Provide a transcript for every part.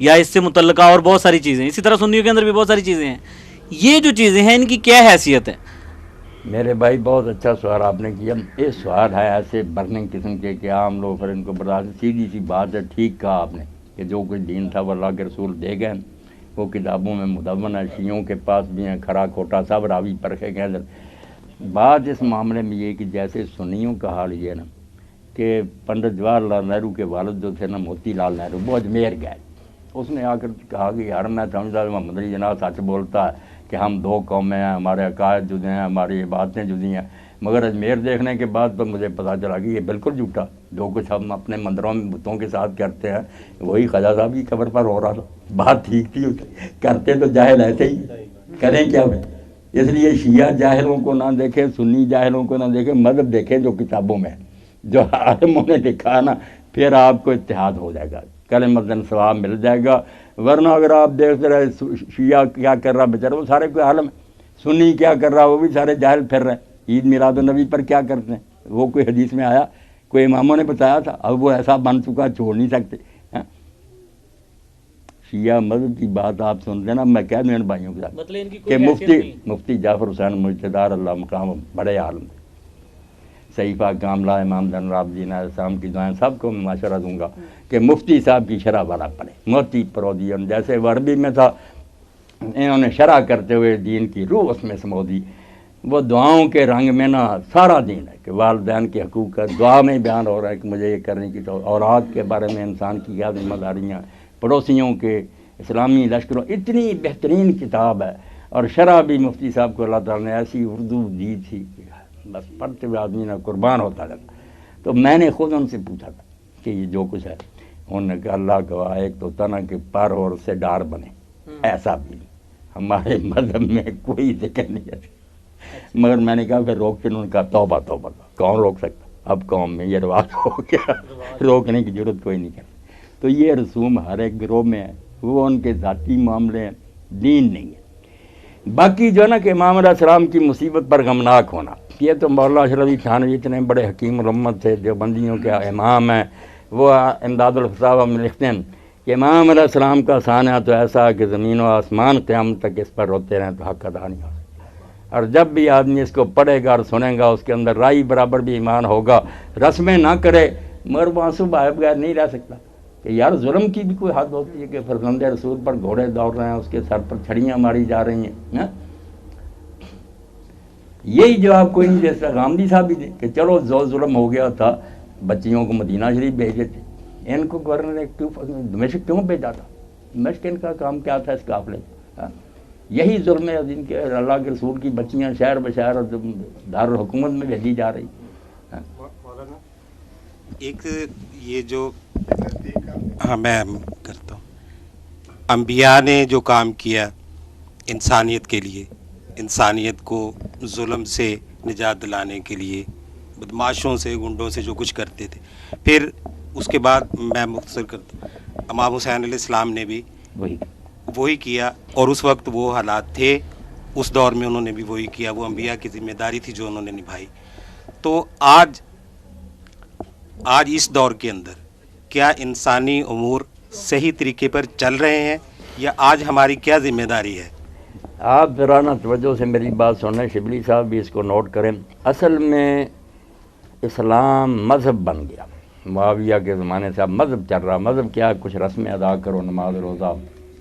یا اس سے متعلقہ اور بہت ساری چیزیں، اسی طرح سنیوں کے اندر بھی بہت ساری چیزیں ہیں. یہ جو چیزیں ہیں ان کی کیا حیثیت ہے؟ میرے بھائی بہت اچھا سوال آپ نے کیا. یہ سوال ہے ایسے برننگ قسم کے کہ عام لوگ پھر ان کو برداشت. سیدھی سی بات ہے، ٹھیک کہا آپ نے کہ جو کچھ دین تھا وہ اللہ کے رسول دے گئے، وہ کتابوں میں مدون ہے، شیعوں کے پاس بھی ہیں، کھرا کھوٹا سب راوی پرکھے گئے. بات اس معاملے میں یہ کہ جیسے سنیوں کا حال یہ ہے نا کہ پنڈت جواہر لال نہرو کے والد جو تھے نا موتی لال نہرو، وہ اجمیر گئے. اس نے آ کر کہا کہ یار میں سمجھتا ہوں محمد علی جناح سچ بولتا ہے کہ ہم دو قومیں ہیں، ہمارے عقائد جدے ہیں، ہماری باتیں جدی ہیں، مگر اجمیر دیکھنے کے بعد تو مجھے پتہ چلا کہ یہ بالکل جھوٹا. جو کچھ ہم اپنے مندروں میں بتوں کے ساتھ کرتے ہیں وہی خواجہ صاحب کی قبر پر ہو رہا تھا. بات ٹھیک تھی، کرتے تو جاہل ایسے ہی، کریں کیا بھائی. اس لیے شیعہ جاہلوں کو نہ دیکھیں، سنی جاہلوں کو نہ دیکھیں، مذہب دیکھیں جو کتابوں میں ہے، جو عالموں نے لکھا ہے نا، پھر آپ کو اتحاد ہو جائے گا، کلمۃ ثواب مل جائے گا. ورنہ اگر آپ دیکھتے رہے شیعہ کیا کر رہا بیچارہ، وہ سارے کوئی عالم ہے، سنی کیا کر رہا وہ بھی سارے جاہل پھر رہے ہیں. عید میلاد النبی پر کیا کرتے ہیں، وہ کوئی حدیث میں آیا، کوئی اماموں نے بتایا تھا؟ اب وہ ایسا بن چکا، چھوڑ نہیں سکتے. شیعہ مذہب کی بات آپ سنتے ہیں نا، میں کہہ دوں ان بھائیوں کے ساتھ کہ مفتی جعفر حسین مجتبی اللہ مقام بڑے عالم، صحیفہ کاملہ امام زین العابدین علیہ السلام کی دعائیں، سب کو میں مشورہ دوں گا کہ مفتی صاحب کی شرح والا پڑھے. موتی پرودی جیسے وہ عربی میں تھا، انہوں نے شرح کرتے ہوئے دین کی روح اس میں سمو دی. وہ دعاؤں کے رنگ میں نا سارا دین ہے کہ والدین کے حقوق کا دعا میں بیان ہو رہا ہے کہ مجھے یہ کرنے کی تو، اولاد کے بارے میں انسان کی کیا ذمہ داریاں، پڑوسیوں کے، اسلامی لشکروں. اتنی بہترین کتاب ہے. اور شرح بھی مفتی صاحب کو اللہ تعالیٰ نے ایسی اردو دی تھی کہ بس پڑھتے ہوئے آدمی نہ قربان ہوتا جاتا. تو میں نے خود ان سے پوچھا تھا کہ یہ جو کچھ ہے، انہوں نے کہا اللہ گواہ ایک تو تنا کے پر اور سے ڈار بنے، ایسا بھی ہمارے مذہب میں کوئی ذکر نہیں ہے. مگر میں نے کہا پھر روکتے، انہوں نے کہا توبہ توبہ، کون روک سکتا؟ اب قوم میں یہ رواج ہو گیا، روکنے کی ضرورت کوئی نہیں کرتا. تو یہ رسوم ہر ایک گروہ میں ہے، وہ ان کے ذاتی معاملے ہیں، دین نہیں ہے. باقی جو ہے نا کہ امام علیہ السلام کی مصیبت پر غمناک ہونا، یہ تو مولانا اشرف علی تھانوی اتنے بڑے حکیم الامت تھے، دیوبندیوں کے امام ہیں. وہ امداد الفتاویٰ میں لکھتے ہیں کہ امام علیہ السلام کا سانحہ تو ایسا ہے کہ زمین و آسمان قیامت تک اس پر روتے رہیں تو حق ادا نہیں ہو. اور جب بھی آدمی اس کو پڑھے گا اور سنے گا، اس کے اندر رائی برابر بھی ایمان ہوگا، رسمیں نہ کرے، مگر وہ آنسو بہائے بغیر نہیں رہ سکتا. کہ یار ظلم کی بھی کوئی حد ہوتی ہے کہ فرزند رسول پر گھوڑے دوڑ رہے ہیں، اس کے سر پر چھڑیاں ماری جا رہی ہیں. یہی جواب کوئی نہیں دے سکتا. غامدی صاحب بھی دے کہ چلو جو ظلم ہو گیا تھا، بچیوں کو مدینہ شریف بھیجے تھے، ان کو گورنر نے دمشق کیوں بھیجا تھا؟ دمشق ان کا کام کیا تھا اس قافلے؟ یہی ظلم ہے جن کے اللہ کے رسول کی بچیاں شہر بشہر دارالحکومت میں بھیجی جا رہی. ایک یہ جو میں کرتا ہوں، انبیاء نے جو کام کیا انسانیت کے لیے، انسانیت کو ظلم سے نجات دلانے کے لیے، بدماشوں سے، گنڈوں سے جو کچھ کرتے تھے، پھر اس کے بعد میں مختصر کرتا ہوں، امام حسین علیہ السلام نے بھی وہی کیا، اور اس وقت وہ حالات تھے، اس دور میں انہوں نے بھی وہی کیا. وہ انبیاء کی ذمہ داری تھی جو انہوں نے نبھائی. تو آج اس دور کے اندر کیا انسانی امور صحیح طریقے پر چل رہے ہیں، یا آج ہماری کیا ذمہ داری ہے؟ آپ ذرا نا توجہ سے میری بات سنیں، شبلی صاحب بھی اس کو نوٹ کریں. اصل میں اسلام مذہب بن گیا. معاویہ کے زمانے سے اب مذہب چل رہا. مذہب کیا؟ کچھ رسمیں ادا کرو، نماز روزہ،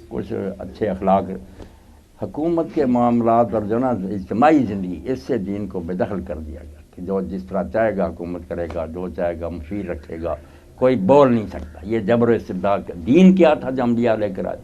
کچھ اچھے اخلاق. حکومت کے معاملات اور جو نا اجتماعی زندگی، اس سے دین کو بے دخل کر دیا گیا کہ جو جس طرح چاہے گا حکومت کرے گا، جو چاہے گا مشیر رکھے گا، کوئی بول نہیں سکتا. یہ جبر و استبداد. دین کیا تھا جو انبیاء لے کر آئے؟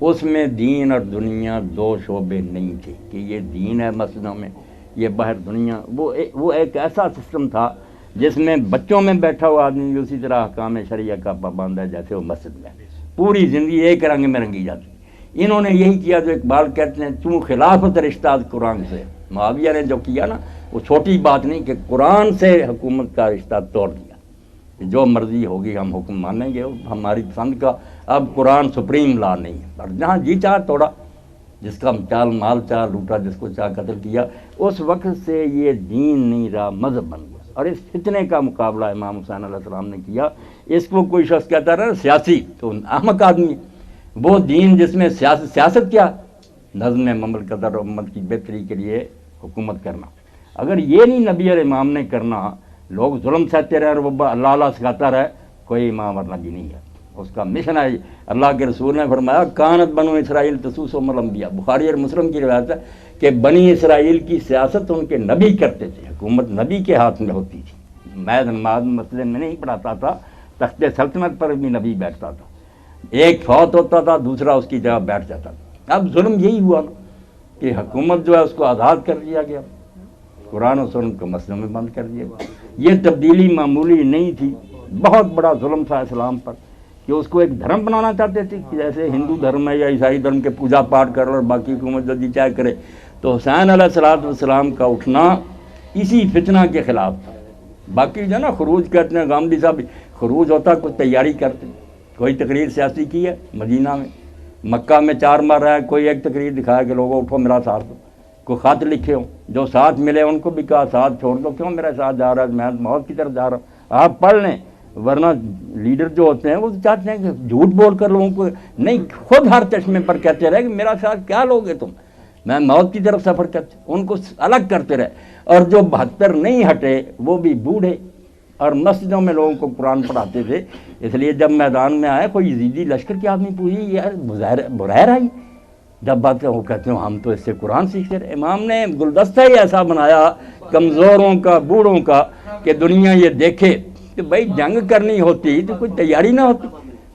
اس میں دین اور دنیا دو شعبے نہیں تھے کہ یہ دین ہے مسجدوں میں، یہ باہر دنیا. وہ ایک ایسا سسٹم تھا جس میں بچوں میں بیٹھا ہوا آدمی بھی اسی طرح احکام شرعیہ کا پابند ہے جیسے وہ مسجد میں. پوری زندگی ایک رنگ میں رنگی جاتی. انہوں نے یہی کیا جو اقبال کہتے ہیں، چوں خلافت رشتہ قرآن سے. معاویہ نے جو کیا نا وہ چھوٹی بات نہیں کہ قرآن سے حکومت کا رشتہ توڑ دیا. جو مرضی ہوگی ہم حکم مانیں گے، ہماری پسند کا. اب قرآن سپریم لا نہیں ہے، پر جہاں جی چاہ توڑا، جس کا چال مال چاہ لوٹا، جس کو چاہ قتل کیا. اس وقت سے یہ دین نہیں رہا، مذہب بن گیا. اور اس فتنے کا مقابلہ امام حسین علیہ السلام نے کیا. اس کو کوئی شخص کہتا رہا سیاسی، تو احمق آدمی ہے. وہ دین جس میں سیاست کیا، نظم مملکت اور امت کی بہتری کے لیے حکومت کرنا. اگر یہ نہیں نبی اور امام نے کرنا، لوگ ظلم سہتے رہے اور وہ اللہ اللہ سکھاتا رہے، کوئی امام اور نبی نہیں ہے. اس کا مشن ہے. اللہ کے رسول نے فرمایا کانت بنو اسرائیل تسوسهم الانبیاء. بخاری اور مسلم کی روایت ہے کہ بنی اسرائیل کی سیاست ان کے نبی کرتے تھے، حکومت نبی کے ہاتھ میں ہوتی تھی. میں نماز مسجد میں نہیں پڑھاتا تھا، تخت سلطنت پر بھی نبی بیٹھتا تھا. ایک فوت ہوتا تھا، دوسرا اس کی جگہ بیٹھ جاتا تھا. اب ظلم یہی ہوا نا کہ حکومت جو ہے اس کو آزاد کر دیا گیا، قرآن و سنت کو مسجدوں میں بند کر دیا گیا. یہ تبدیلی معمولی نہیں تھی، بہت بڑا ظلم تھا اسلام پر کہ اس کو ایک دھرم بنانا چاہتے تھے کہ جیسے ہندو دھرم ہے یا عیسائی دھرم کے پوجا پاٹ کر اور باقی حکومت جو جی چاہے کرے. تو حسین علیہ السلام کا اٹھنا اسی فتنہ کے خلاف تھا. باقی جو ہے نا خروج کہتے ہیں، غامدی صاحب خروج ہوتا کوئی تیاری کرتے، کوئی تقریر سیاسی کی ہے مدینہ میں، مکہ میں 4 مار رہا ہے، کوئی ایک تقریر دکھایا کہ لوگوں اٹھو میرا ساتھ دو. کوئی خط لکھے ہوں، جو ساتھ ملے ان کو بھی کہا ساتھ چھوڑ دو، کیوں میرے ساتھ جا رہا ہے، میں موت کی طرف جا رہا ہوں. آپ پڑھ لیں، ورنہ لیڈر جو ہوتے ہیں وہ چاہتے ہیں کہ جھوٹ بول کر لوگوں کو نہیں، خود ہر چشمے پر کہتے رہے کہ میرا ساتھ کیا لوگے تم، میں موت کی طرف سفر کرتے، ان کو الگ کرتے رہے. اور جو 72 نہیں ہٹے وہ بھی بوڑھے، اور مسجدوں میں لوگوں کو قرآن پڑھاتے تھے. اس لیے جب میدان میں آئے کوئی یزیدی لشکر کی آدمی پوچھی یار برہر آئی، جب بات وہ کہتے ہیں ہم تو اس سے قرآن سیکھتے رہے. امام نے گلدستہ ہی ایسا بنایا کمزوروں کا، بوڑھوں کا، کہ دنیا یہ دیکھے کہ بھائی جنگ کرنی ہوتی تو کوئی تیاری نہ ہوتی.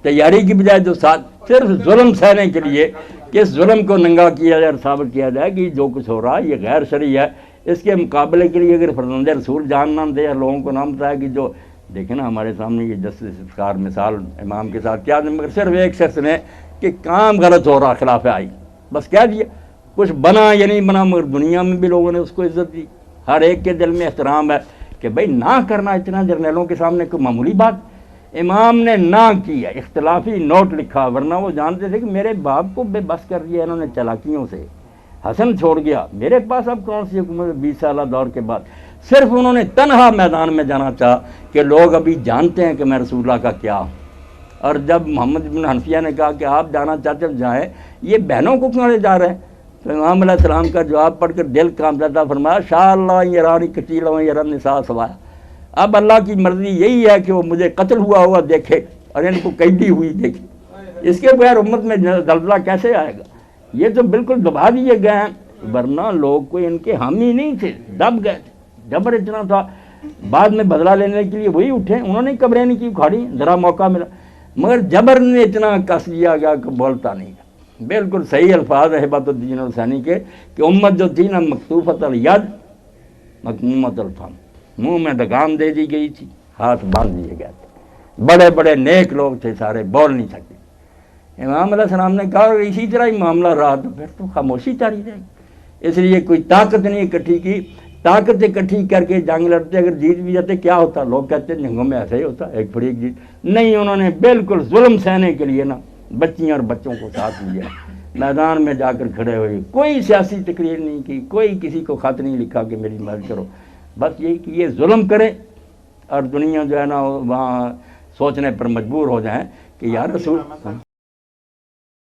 تیاری کی بجائے جو ساتھ صرف ظلم سہنے کے لیے کہ اس ظلم کو ننگا کیا جائے اور ثابت کیا جائے کہ جو کچھ ہو رہا ہے یہ غیر شرعی ہے. اس کے مقابلے کے لیے اگر فرزند رسول جان نہ دے اور لوگوں کو نام بتایا کہ جو دیکھیں نا ہمارے سامنے یہ جسٹس افتخار مثال امام کے ساتھ کیا، مگر صرف ایک شخص نے کہ کام غلط ہو رہا خلاف آئی بس کہہ دیا، کچھ بنا یا نہیں بنا، مگر دنیا میں بھی لوگوں نے اس کو عزت دی. ہر ایک کے دل میں احترام ہے کہ بھائی نہ کرنا اتنا جرنیلوں کے سامنے کوئی معمولی بات. امام نے نہ کیا، اختلافی نوٹ لکھا، ورنہ وہ جانتے تھے کہ میرے باپ کو بے بس کر دیا انہوں نے چالاکیوں سے، حسن چھوڑ گیا، میرے پاس اب کون سی حکومت 20 سالہ دور کے بعد. صرف انہوں نے تنہا میدان میں جانا چاہا کہ لوگ ابھی جانتے ہیں کہ میں رسول اللہ کا کیا ہوں. اور جب محمد بن حنفیہ نے کہا کہ آپ جانا چاہتے ہیں جائیں، یہ بہنوں کو کیوں لے جا رہے ہیں، تو امام علیہ السلام کا جواب پڑھ کر دل کانپتا تھا. فرمایا شاء اللہ یرانی کٹیل و یرن نساء سوایا، اب اللہ کی مرضی یہی ہے کہ وہ مجھے قتل ہوا ہوا دیکھے اور ان کو قیدی ہوئی دیکھے. اس کے بغیر امت میں زلزلہ کیسے آئے گا؟ یہ تو بالکل دبا دیے گئے ہیں، ورنہ لوگ کوئی ان کے حامی نہیں تھے، دب گئے تھے. جبر اتنا تھا، بعد میں بدلہ لینے کے لیے وہی اٹھے، انہوں نے قبریں نہیں کی اکھاڑی، ذرا موقع ملا، مگر جبر نے اتنا کس لیا گیا کہ بولتا نہیں. بالکل صحیح الفاظ ہے ہبت الدین الحسینی کے کہ امت جو تھی نا مکتوفۃ الید مکمومۃ الفم، منہ میں لگام دے دی گئی تھی، ہاتھ باندھ دیے گئے تھے. بڑے بڑے نیک لوگ تھے، سارے بول نہیں سکتے. امام علیہ السلام نے کہا اسی طرح ہی معاملہ رہا تو پھر تو خاموشی تاری رہے گی. اس لیے کوئی طاقت نہیں اکٹھی کی. طاقت اکٹھی کر کے جنگ لڑتے، اگر جیت بھی جاتے کیا ہوتا؟ لوگ کہتے ہیں جنگوں میں ایسا ہی ہوتا، ایک پھڑی ایک جیت. نہیں، انہوں نے بالکل ظلم سہنے کے لیے نا بچیاں اور بچوں کو ساتھ لیا، میدان میں جا کر کھڑے ہوئے، کوئی سیاسی تقریر نہیں کی، کوئی کسی کو خط نہیں لکھا کہ میری مدد کرو. بس یہی کہ یہ ظلم کرے اور دنیا جو ہے نا وہاں سوچنے پر مجبور ہو جائیں کہ یار رسول